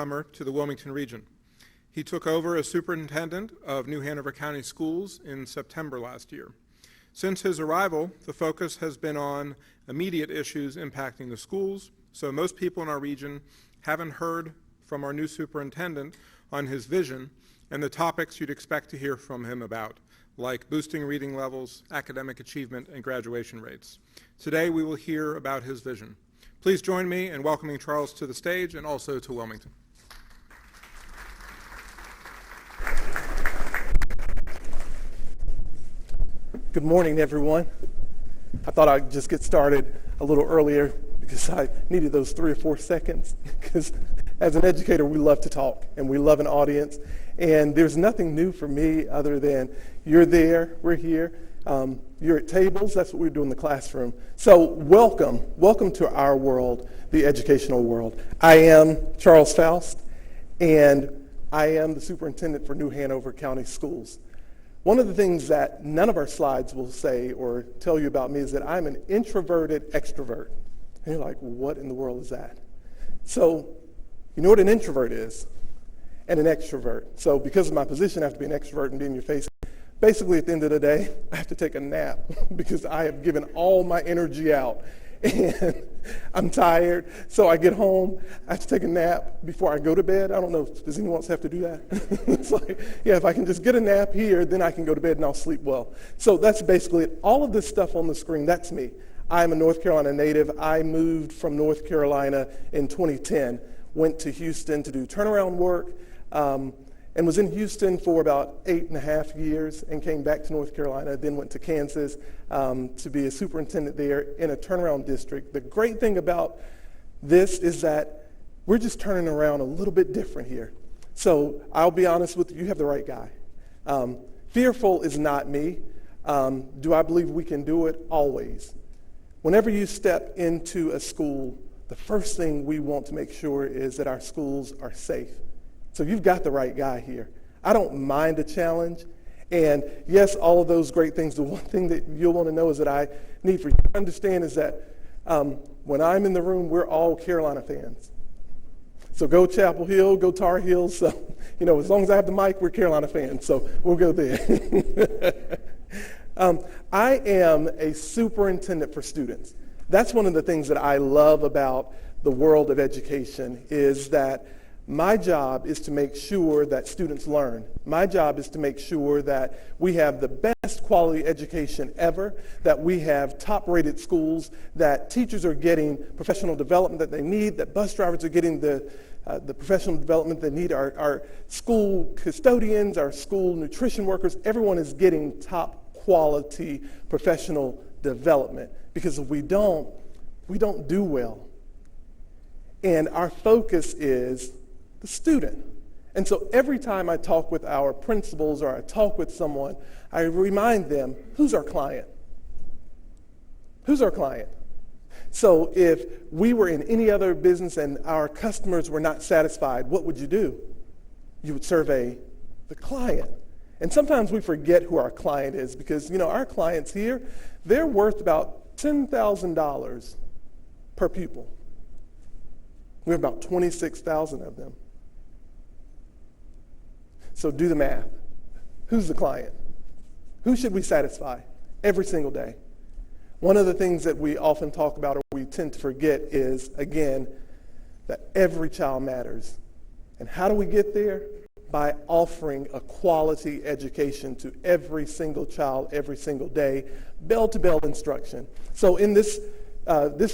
newcomer to the Wilmington region. He took over as superintendent of New Hanover County Schools in September last year. Since his arrival, the focus has been on immediate issues impacting the schools, so most people in our region haven't heard from our new superintendent on his vision and the topics you'd expect to hear from him about, like boosting reading levels, academic achievement, and graduation rates. Today we will hear about his vision. Please join me in welcoming Charles to the stage and also to Wilmington. Good morning, everyone. I thought I'd just get started a little earlier because I needed those 3 or 4 seconds, because as an educator, we love to talk and we love an audience. And there's nothing new for me other than you're there, we're here, you're at tables, that's what we do in the classroom. So welcome to our world, the educational world. I am Charles Foust, and I am the superintendent for New Hanover County Schools. One of the things that none of our slides will say or tell you about me is that I'm an introverted extrovert. And you're like, what in the world is that? So, you know what an introvert is and an extrovert. So because of my position, I have to be an extrovert and be in your face. Basically, at the end of the day, I have to take a nap because I have given all my energy out. And I'm tired, so I get home, I have to take a nap before I go to bed. I don't know, does anyone else have to do that? It's like, yeah, if I can just get a nap here, then I can go to bed and I'll sleep well. So that's basically it. All of this stuff on the screen, that's me. I'm a North Carolina native. I moved from North Carolina in 2010, went to Houston to do turnaround work, and was in Houston for about 8.5 years and came back to North Carolina, then went to Kansas to be a superintendent there in a turnaround district. The great thing about this is that we're just turning around a little bit different here. So I'll be honest with you, you have the right guy. Fearful is not me. Do I believe we can do it? Always. Whenever you step into a school, the first thing we want to make sure is that our schools are safe. So you've got the right guy here. I don't mind a challenge. And yes, all of those great things, the one thing that you'll want to know is that I need for you to understand is that when I'm in the room, we're all Carolina fans. So go Chapel Hill, go Tar Heels. So, as long as I have the mic, we're Carolina fans. So we'll go there. I am a superintendent for students. That's one of the things that I love about the world of education is that my job is to make sure that students learn. My job is to make sure that we have the best quality education ever, that we have top-rated schools, that teachers are getting professional development that they need, that bus drivers are getting the professional development they need, our school custodians, our school nutrition workers, everyone is getting top-quality professional development. Because if we don't do well. And our focus is the student. And so every time I talk with our principals or I talk with someone, I remind them, who's our client? Who's our client? So if we were in any other business and our customers were not satisfied, what would you do? You would survey the client. And sometimes we forget who our client is because, our clients here, they're worth about $10,000 per pupil. We have about 26,000 of them. So do the math. Who's the client? Who should we satisfy every single day? One of the things that we often talk about or we tend to forget is, again, that every child matters. And how do we get there? By offering a quality education to every single child every single day, bell-to-bell instruction. So in this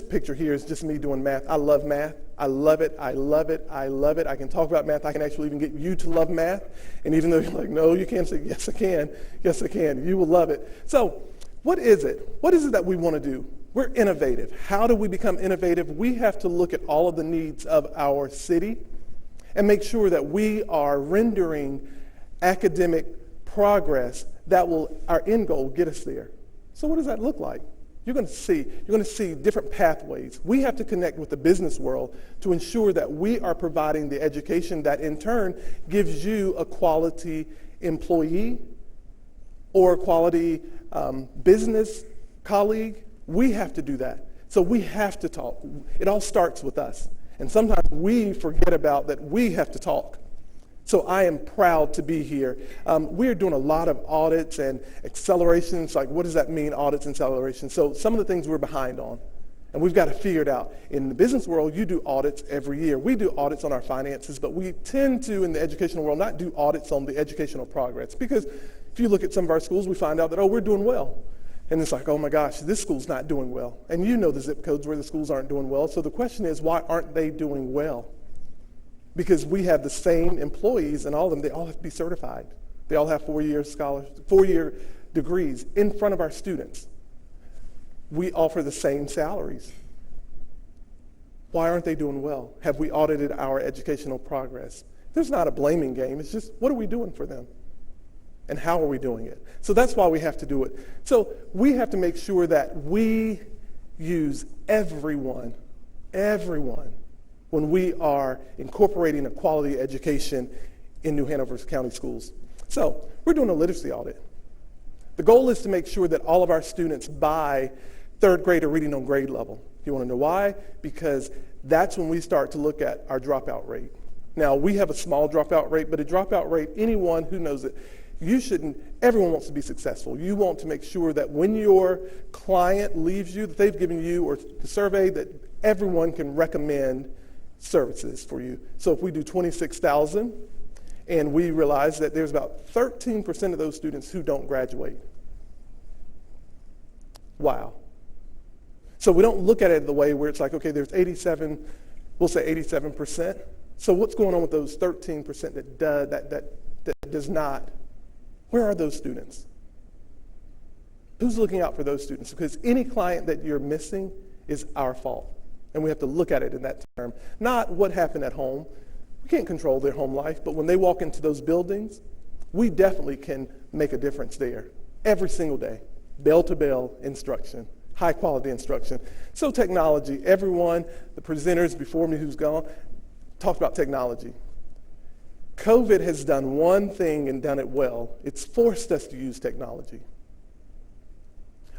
picture here is just me doing math. I love math. I love it. I love it. I love it. I can talk about math. I can actually even get you to love math. And even though you're like, no, you can't, say, yes, I can. Yes, I can. You will love it. So what is it? What is it that we want to do? We're innovative. How do we become innovative? We have to look at all of the needs of our city and make sure that we are rendering academic progress that will, our end goal, get us there. So what does that look like? You're going to see different pathways. We have to connect with the business world to ensure that we are providing the education that in turn gives you a quality employee or a quality business colleague. We have to do that. So we have to talk. It all starts with us. And sometimes we forget about that we have to talk. So I am proud to be here. We're doing a lot of audits and accelerations. Like, what does that mean, audits and accelerations? So some of the things we're behind on, and we've got to figure it out. In the business world, you do audits every year. We do audits on our finances, but we tend to, in the educational world, not do audits on the educational progress. Because if you look at some of our schools, we find out that, oh, we're doing well. And it's like, oh my gosh, this school's not doing well. And you know the zip codes where the schools aren't doing well. So the question is, why aren't they doing well? Because we have the same employees, and all of them, they all have to be certified. They all have four-year degrees in front of our students. We offer the same salaries. Why aren't they doing well? Have we audited our educational progress? There's not a blaming game. It's just, what are we doing for them? And how are we doing it? So that's why we have to do it. So we have to make sure that we use everyone, when we are incorporating a quality education in New Hanover County schools. So we're doing a literacy audit. The goal is to make sure that all of our students by third grade are reading on grade level. You want to know why? Because that's when we start to look at our dropout rate. Now, we have a small dropout rate, but a dropout rate, anyone who knows it, everyone wants to be successful. You want to make sure that when your client leaves you, that they've given you, or the survey, that everyone can recommend services for you. So if we do 26,000, and we realize that there's about 13% of those students who don't graduate. Wow. So we don't look at it the way where it's like, okay, there's 87, we'll say 87%. So what's going on with those 13% that does not? Where are those students? Who's looking out for those students? Because any client that you're missing is our fault. And we have to look at it in that term. Not what happened at home. We can't control their home life, but when they walk into those buildings, we definitely can make a difference there. Every single day. Bell-to-bell instruction. High quality instruction. So technology, everyone, the presenters before me who's gone, talked about technology. COVID has done one thing and done it well. It's forced us to use technology.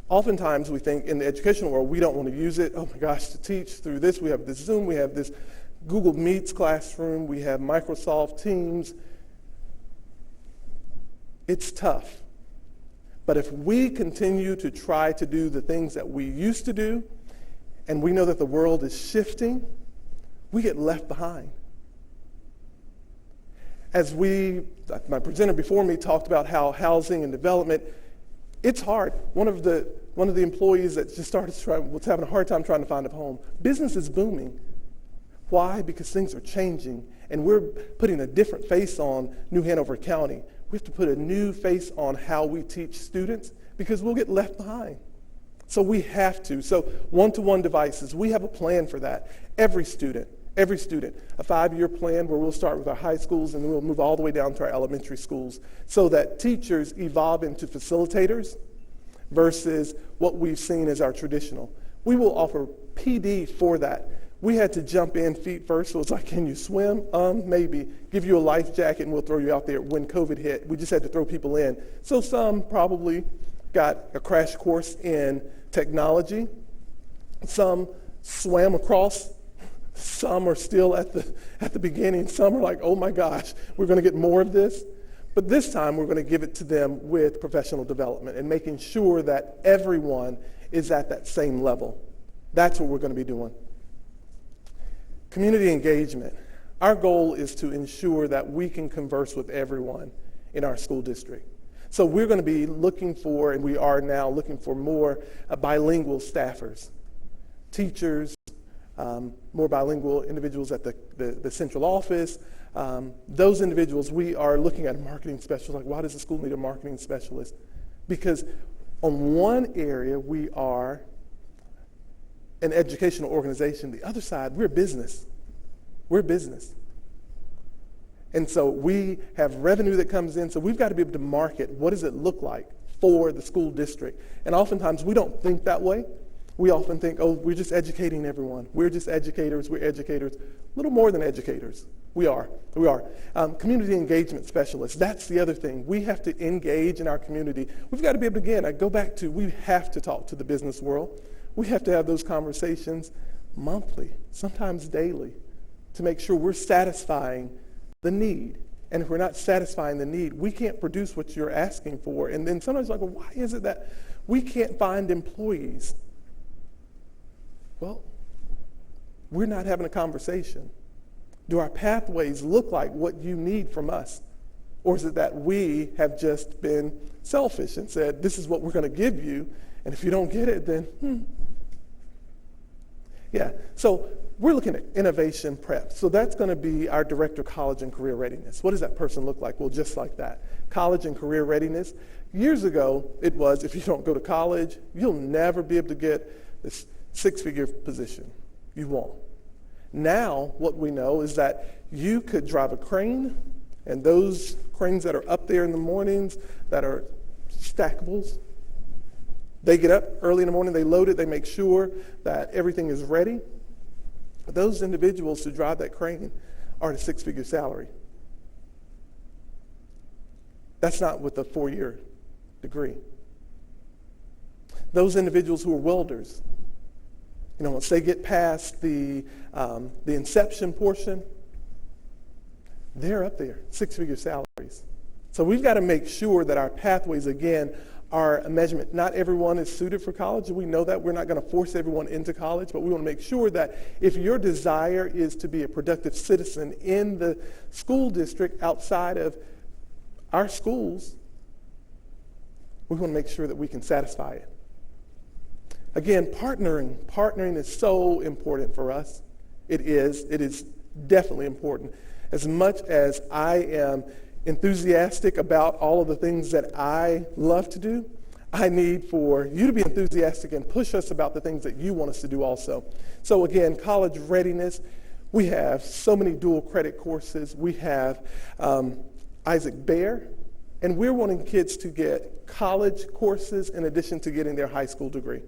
Oftentimes we think in the educational world we don't want to use it. Oh my gosh, to teach through this, we have this Zoom, we have this Google Meets classroom, we have Microsoft Teams. It's tough. But if we continue to try to do the things that we used to do, and we know that the world is shifting, we get left behind. My presenter before me talked about how housing and development, it's hard. One of the employees that just was having a hard time trying to find a home. Business is booming. Why? Because things are changing, and we're putting a different face on New Hanover County. We have to put a new face on how we teach students because we'll get left behind. So we have to. So one-to-one devices, we have a plan for that. Every student, a 5-year plan where we'll start with our high schools and then we'll move all the way down to our elementary schools so that teachers evolve into facilitators versus what we've seen as our traditional. We will offer PD for that. We had to jump in feet first, so it's like, can you swim? Maybe. Give you a life jacket and we'll throw you out there. When COVID hit, we just had to throw people in. So some probably got a crash course in technology. Some swam across. Some are still at the beginning. Some are like, oh my gosh, we're going to get more of this. But this time we're going to give it to them with professional development and making sure that everyone is at that same level. That's what we're going to be doing. Community engagement. Our goal is to ensure that we can converse with everyone in our school district. So we're going to be looking for, and we are now looking for more bilingual staffers, teachers, more bilingual individuals at the central office. Those individuals, we are looking at a marketing specialist. Like, why does the school need a marketing specialist? Because on one area, we are an educational organization. The other side, we're business. We're business. And so we have revenue that comes in, so we've got to be able to market what does it look like for the school district. And oftentimes we don't think that way. We often think, oh, we're just educating everyone. We're just educators. We're educators. A little more than educators. We are. Community engagement specialists. That's the other thing. We have to engage in our community. We've got to be able to, again, I go back to, we have to talk to the business world. We have to have those conversations monthly, sometimes daily. to make sure we're satisfying the need. And if we're not satisfying the need, we can't produce what you're asking for. And then somebody's like, well, why is it that we can't find employees? Well, we're not having a conversation. Do our pathways look like what you need from us? Or is it that we have just been selfish and said, this is what we're going to give you, and if you don't get it, then, Yeah, so we're looking at innovation prep. So that's going to be our Director of College and Career Readiness. What does that person look like? Well, just like that. College and career readiness. Years ago, it was, if you don't go to college, you'll never be able to get this six-figure position. You won't. Now, what we know is that you could drive a crane, and those cranes that are up there in the mornings that are stackables, they get up early in the morning, they load it, they make sure that everything is ready. Those individuals who drive that crane are at a six-figure salary. That's not with a 4-year degree. Those individuals who are welders, once they get past the inception portion, they're up there, six-figure salaries. So we've got to make sure that our pathways, again, are a measurement. Not everyone is suited for college. We know that. We're not going to force everyone into college, but we want to make sure that if your desire is to be a productive citizen in the school district outside of our schools, we want to make sure that we can satisfy it. Again, partnering is so important for us. It is definitely important. As much as I am enthusiastic about all of the things that I love to do, I need for you to be enthusiastic and push us about the things that you want us to do also. So again, college readiness, we have so many dual credit courses. We have Isaac Bear, and we're wanting kids to get college courses in addition to getting their high school degree.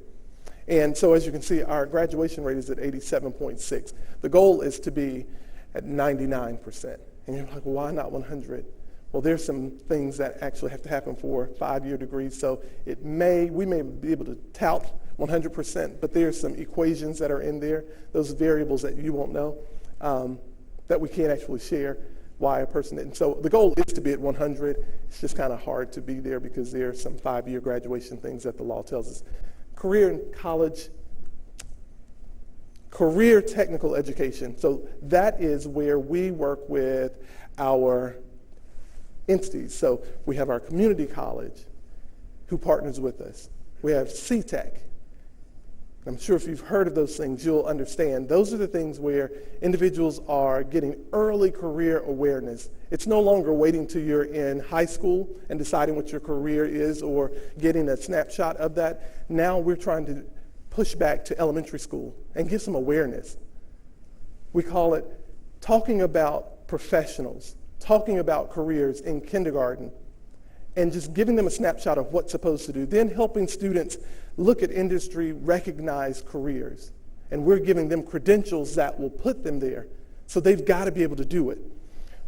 And so as you can see, our graduation rate is at 87.6. The goal is to be at 99%. And you're like, well, why not 100? Well, there's some things that actually have to happen for 5-year degrees. So we may be able to tout 100%, but there's some equations that are in there, those variables that you won't know, that we can't actually share why a person didn't. So the goal is to be at 100. It's just kind of hard to be there because there are some 5-year graduation things that the law tells us. Career and college, career technical education. So that is where we work with our entities. So we have our community college who partners with us. We have CTEC. I'm sure if you've heard of those things, you'll understand. Those are the things where individuals are getting early career awareness. It's no longer waiting till you're in high school and deciding what your career is or getting a snapshot of that. Now we're trying to push back to elementary school and give some awareness. We call it talking about professionals, talking about careers in kindergarten, and just giving them a snapshot of what's supposed to do. Then helping students look at industry recognized careers. And we're giving them credentials that will put them there. So they've got to be able to do it.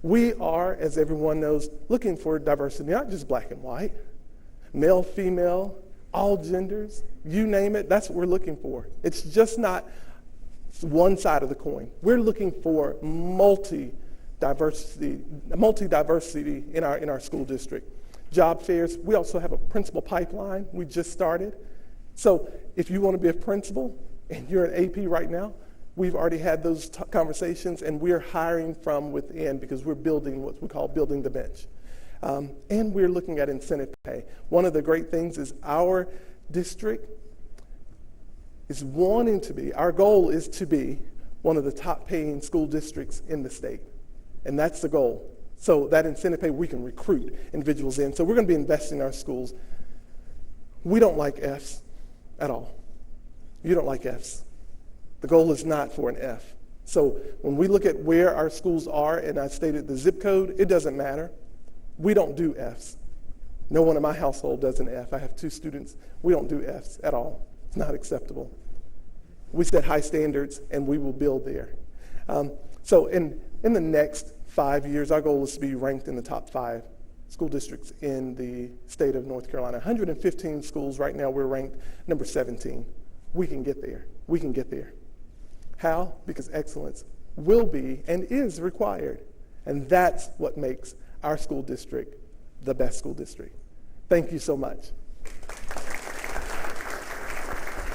We are, as everyone knows, looking for diversity, not just black and white, male, female, all genders, you name it, that's what we're looking for. It's just not one side of the coin. We're looking for multi-diversity in our school district. Job fairs, we also have a principal pipeline we just started. So if you want to be a principal and you're an AP right now, we've already had those conversations, and we're hiring from within because we're building what we call building the bench. And we're looking at incentive pay. One of the great things is our district is wanting to be, our goal is to be one of the top paying school districts in the state. And that's the goal. So that incentive pay, we can recruit individuals in. So we're going to be investing in our schools. We don't like Fs at all. You don't like Fs. The goal is not for an F. So when we look at where our schools are, and I stated the zip code, it doesn't matter. We don't do Fs. No one in my household does an F. I have 2 students. We don't do Fs at all. It's not acceptable. We set high standards, and we will build there. So in the next 5 years, our goal is to be ranked in the top 5 school districts in the state of North Carolina. 115 schools. Right now, we're ranked number 17. We can get there. We can get there. How? Because excellence will be, and is required. And that's what makes our school district the best school district. Thank you so much.